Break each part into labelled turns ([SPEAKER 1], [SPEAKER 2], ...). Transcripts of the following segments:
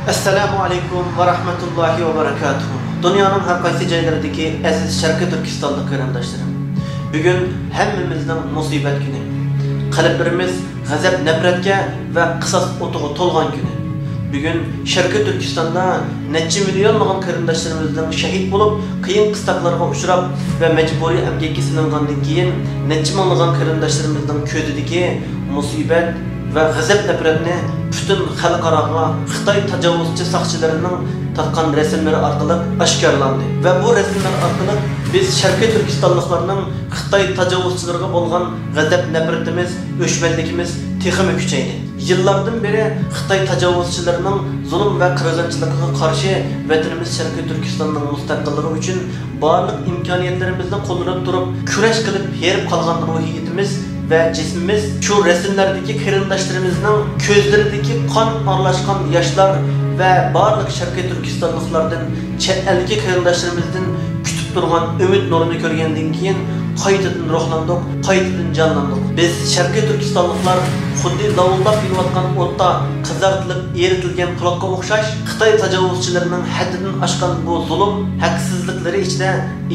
[SPEAKER 1] Assalamu alaikum wa rahmatullahi wa barakatuhu. Dünyanın her qaysi joylaridagi aziz Sharqiy Turkistonlik qarindoshlarım. Bugun hammamizning musibat kuni. Qalblarimiz g'azab, nafratga va qisos o'tig'i to'lgan kuni. Bugun Sharqiy Turkistonda necha millionlagan qarindoshlarimizning shahid bo'lib, qiyin qistoqlarga uchrab va majburiy emgakka silingandan keyin necha minglagan qarindoshlarimizning ko'zidagi musibat ve g'azab nafratni bütün xalqaroga Xitoy tajovuzchi soqchilarining tatgan rasmlari orqali oshkorlandi va bu rasmlar orqali biz Sharqiy Turkistonliklarning Xitoy tajovuzchilariga bo'lgan g'azab nafratimiz, o'chmanligimiz texmi kuchaydi. Yıllardan beri Xitoy tajovuzchilarining zulm ve qirg'inchiligiga qarshi vatanimiz Sharqiy Turkistonning mustaqilligi uchun barliq imkoniyatlarimizni qo'llanib turib, kurash qilib herib qolgan ruhiyatimiz ve cismimiz şu resimlerdeki qarindoshlarımızın gözlerindeki kan aralashgan yaşlar ve barliq Sharqiy Turkistonliklardan chet eldagi qarindoshlarımızdan kütüp durgan ümit nurunu ko'rgandan keyin qaytadan ruhlandik, qaytadan jonlandik. Biz Sharqiy Turkistonliklar xuddi lavullab yonayotgan o'tda qizartilib, eritilgan quloqqa o'xshash Xitoy tajovuzchilarining haddidan oshgan bu zulm, haksizliklari ichida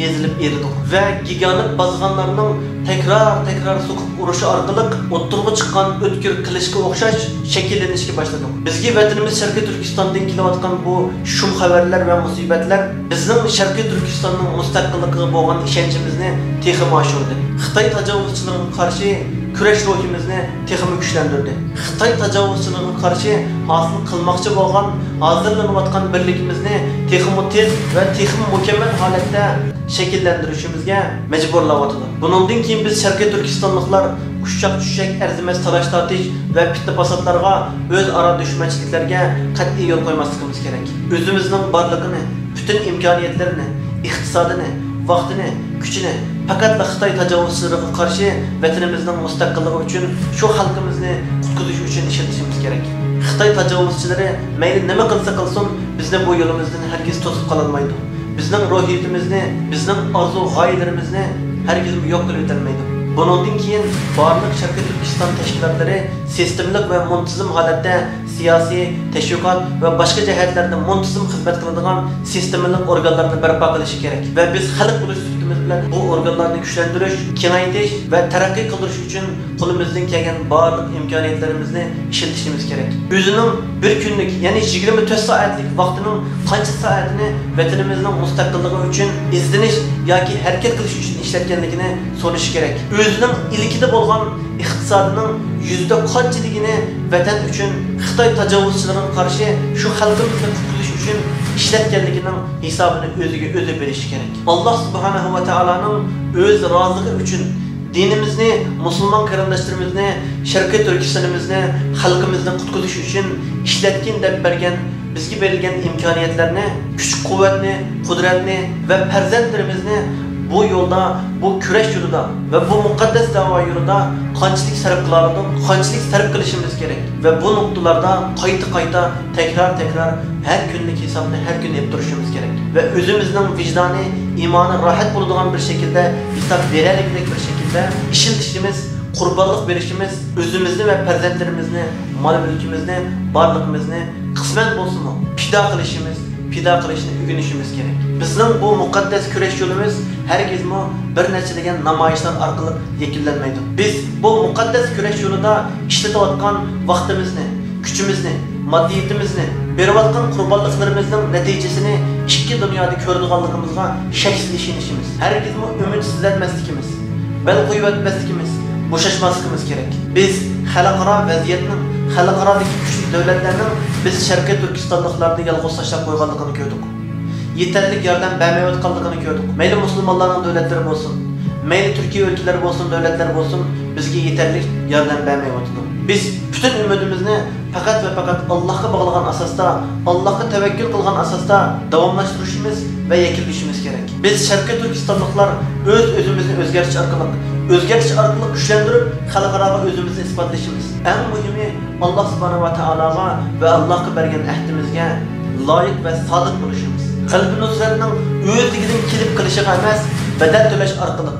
[SPEAKER 1] ezilib eridik ve giganit bozganlarning tekrar so'qib urishi orqali o'ttirg'i chiqqan o'tkir qilishga o'xshash shakllanishga boshladik. Bizga vatanimiz Sharqiy Turkistondan kelayotgan bu shum xabarlar va musibatlar bizning Sharqiy Turkistonning mustaqilligiga bo'lgan ishonchimizni texmi oshirdi. Xitoy tajovuzchilariga qarshi kurash ruhimizni texmi kuchlantirdi. Xitoy tajovuzchilariga qarshi hosil qilmoqchi bo'lgan, hozirlanayotgan birligimizni texmi tez va texmi mukammal holatda shakllantirishimizga majburlayotdi. Bundan keyin biz Sharqiy Turkistonliklar ushshaq arzimas talash tortish va fitna fasodlarga, o'zaro dushmanchiliklarga qat'iy yo'l qo'ymasligimiz kerak. O'zimizning borligini, bütün imkoniyatlarini, iqtisodini, vaqtini, kuchini faqat Xitoy tajovuzchilariga qarshi vatanimizning mustaqilligi uchun, shu xalqimizni qutqizish uchun ishlatishimiz kerak. Xitoy tajovuzchilari mayli nima qilsa qilsin, bizni bu yo'limizdan hargiz to'sib qola olmaydi. Bizning ruhiyatimizni, bizning orzu-g'oyalarimizni hargiz yo'q qilib o'tolmaydi. Bundan keyin barliq Sharqiy Turkiston tashkilotlari sistemlik ve muntazam holatda siyosiy, tashviqot va boshqa jihatlarda muntazam xizmat qiladigan sistemlik organlarni barpo qilishi kerak va biz xalq bo'lish sifatimiz bilan bu organlarni kuchlantirish, kengaytirish va taraqqiy qildirish uchun qo'limizdan kelgan barliq imkoniyatlarimizni ishlatishimiz kerak. O'zining bir kunlik, ya'ni 24 soatlik vaqtining qancha soatini vatanimizning mustaqilligi uchun izlanish yoki harakat qilish uchun ishlatganligini so'rash kerak. O'zining ilkida bo'lgan iqtisodining yüzde qanchaligini vatan uchun Xitoy tajovuzchilariga qarshi shu xalqimizni qutqizish uchun ishlatganligining hisobini o'ziga o'zi berish kerak. Alloh subhanahu va taolaning o'z roziligi uchun dinimizni, musulmon qarindoshlarimizni, Sharqiy Turkistonimizni, xalqimizni qutqizish uchun ishlatgan deb bergan bizga berilgan imkoniyatlarni, kuch-quvvatni, qudratni va farzandlarimizni bu yolda, bu kurash yo'lida ve bu muqaddas da'vo yo'lida qanchalik sarf qiladi, qanchalik sarf qilishimiz kerak ve bu noktalarda qayta tekrar her günlük hesabını her gün yapıp duruşumuz gerek ve özümüzün vicdanı, imanı rahat bulduğun bir şekilde hesap vererek bir şekilde işiltişimiz, kurbanlık verişimiz, özümüzü ve perzentlerimizni, mal mülkümüzni, varlığımızını kısmen olsun mu pida qilishni o'rganishimiz kerak. Bizning bu muqaddas kurash yo'limiz hargiz bir necha namoyishlar orqali yakunlanmaydi. Biz bu muqaddas kurash yo'lida ishlatayotgan vaqtimizni, kuchimizni, maddiyatimizni, berayotgan qurbonliklarimizning natijasini ikki dunyoda ko'radiganligimizga shaksiz ishonishimiz, hargiz umidsizlanmasligimiz, bel qo'yib bo'shashmasligimiz kerak. Biz xalqaro vaziyatning, xalqarodagi kuchli davlatlarning biz Sharqiy Turkistonliklarni yolg'iz tashlab qo'yganligini ko'rdik. Yetarli yordam bermayotganligini ko'rdik. Mayli musulmonlarning davlatlari bo'lsin, mayli Turkiya o'lkalari bo'lsin, davlatlar bo'lsin, bizga yetarli yordam bermayotdi. Biz bütün ümidimizni faqat ve faqat Allohga bog'lagan asosda, Allohga tavakkul qilgan asosda davomlashtirishimiz va yakunlashimiz kerak. Biz Sharqiy Turkistonliklar o'zimizni o'zgartirish orqali kuchlantirib, xalqaroga o'zimizni isbotlashimiz. Eng muhimi Alloh subhanahu va taologa ve Allohga bergan ahdimizga loyiq ve sodiq bo'lishimiz. Qalbi nusratning o'zligidan kelib qilishiga emas, badal to'lash orqali,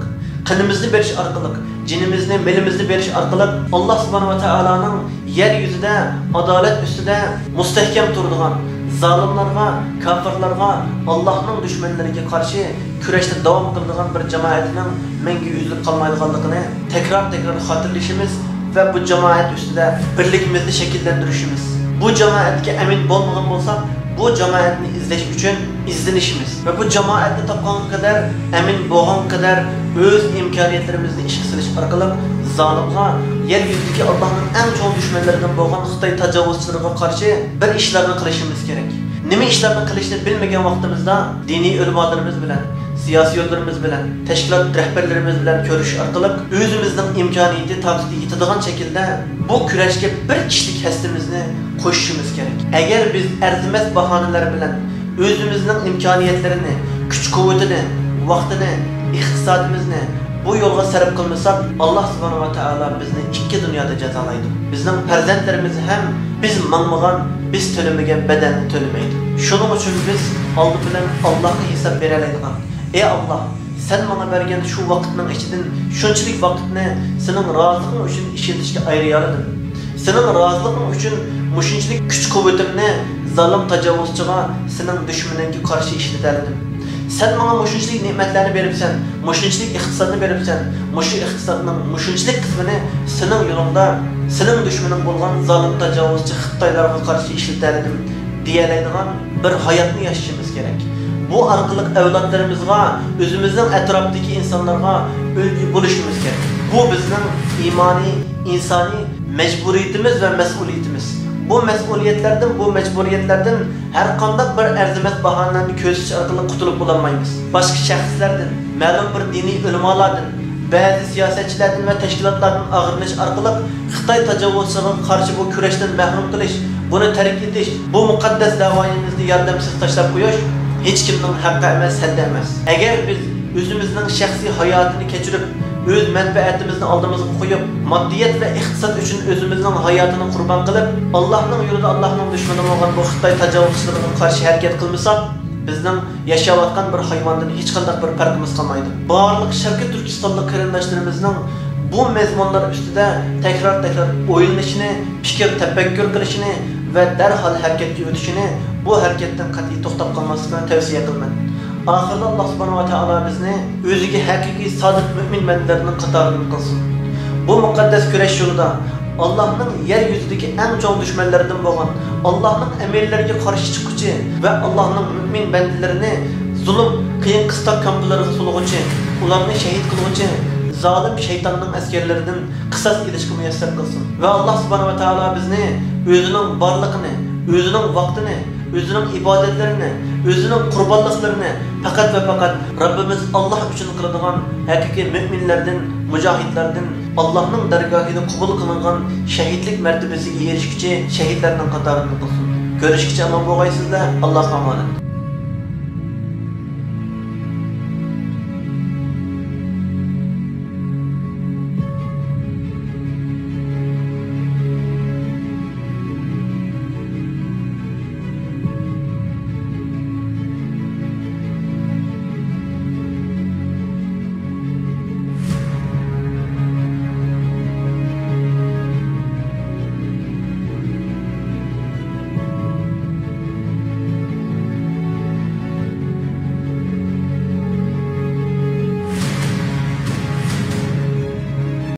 [SPEAKER 1] qanimizni berish orqali, cinimizni, melimizni berish orqali Allah subhanahu va taolaning yer yuzida adolat ustida mustahkam turadigan, zalimlarga, kafirlarga, Allah'ın düşmanlarına karşı kurashda davom qiladigan bir jamoatning menga uzilib qolmaydiganligini tekrar hatırlayışımız ve bu jamoat ustida birligimizni shakllantirishimiz. Bu jamoatga amin bo'lmagan bo'lsak, bu jamoatni izlash uchun izlanishimiz ve bu jamoatni topgan kadar, amin bo'lgan kadar o'z imkoniyatlarimizni ishga solish orqali zalimga, yer yuzidagi Allohning eng chong dushmanlaridan bo'lgan Xitoy tajovuzchilariga qarshi bir ishlarni qilishimiz kerak. Nima ishlarni qilishni bilmagan vaqtimizda diniy ulamolarimiz bilan, siyasi yollarımız bilen, teşkilat rehberlerimiz bilen görüş arkalık özümüzden imkaniyeti takdidi yetadigan şekilde bu küreşke bir kişilik hestimizni koşuşumuz gerek. Eğer biz erzimes bahaneler bilen özümüzden imkaniyetlerini, güç kuvvetini, vaktini, iktisadımızını bu yolga sarf kılmasak Allah subhanahu wa ta'ala bizni iki dünyada cezalaydı. Bizden perzentlerimizi hem biz manmağan, biz tölemegen bedenini tölemeydi. Şunun için biz aldı bilen Allah'a hesap verelaydıgan. Ey Allah, sen bana vergen şu vakitinin içinden şunçilik vakitini senin razılığın için işletişke ayıryaladın. Senin razılığın için muşunçilik güç kuvvetimini zalim tacavuzçığa senin düşmanınki karşı işletelim. Sen bana muşunçilik nimetlerini veripsen, muşunçilik iktisadını veripsen, muşunçilik kısmını senin yolunda, senin düşmanın bulgan zalim tacavuzçı Xitaylarga karşı işletelim diyeleydiğen bir hayatını yaşayışımız gerek. Bu arkalık evlatlarımızga, özümüzün etraftaki insanlarga ölgü buluşumuz gerek. Bu bizim imani, insani mecburiyetimiz ve mesuliyetimiz. Bu mesuliyetlerden, bu mecburiyetlerden her kandak bir erzimet bahanelerini közüş arkalık kutulup bulamayız. Başka şahslardan, malum bir dini ulemalardan, bazı siyasetçilerden ve teşkilatlardan ağırlanış arkalık Xitay tacavuzçılığına karşı bu küreşten mahrum kılış, bunu terk ediş, bu mukaddes davayımızda yardımsız taşlap koyuş, hiç kimden hakkı emez, haddi emez. Eğer biz özümüzün şahsi hayatını keçirip, öz menfaatimizni aldığımızı koyup, maddiyet ve iktisat için özümüzün hayatını kurban kılıp, Allah'ın yolunda Allah'ın düşmanı olan bu Xitay tacavuzçılığına karşı hareket kılmasak, bizden yaşayatkan bir hayvandan hiç kadar bir farkımız kalmaydı. Bağırlık Şarkı Türkistanlı kırındaşlarımızın bu mezmunlar üstüde tekrar oyunlaşını, fikir tefekkür kılışını ve derhal hareketli ötüşünü bu hareketten kat'i toxtab kalmasını tavsiye kılman. Ahirde Allah subhanahu wa ta'ala bizni özüge hakiki sadık mümin bendilerinin katarını kılsın. Bu mukaddes küreş yolunda Allah'ın yeryüzündeki en çok düşmanlarından boğan, Allah'ın emirlerine karşı çıkıcı ve Allah'ın mümin bendilerini zulüm, kıyın kıstak kamplarına suluğucu, ularını şehit kılıcı, zalim şeytanın askerlerinin kısas ilişki müyesser kılsın. Ve Allah subhanahu wa ta'ala bizni özünün varlığını, özünün vaktini, özünün ibadetlerini, özünün kurbanlıklarını fakat Rabbimiz Allah için kılınan hakiki müminlerden, mücahitlerden Allah'ın dergahını kabul kılınan şehitlik mertebesiga erişkice şehitlerden katarını kılsın. Görüşkice aman boğaysızlar, Allah'a emanet.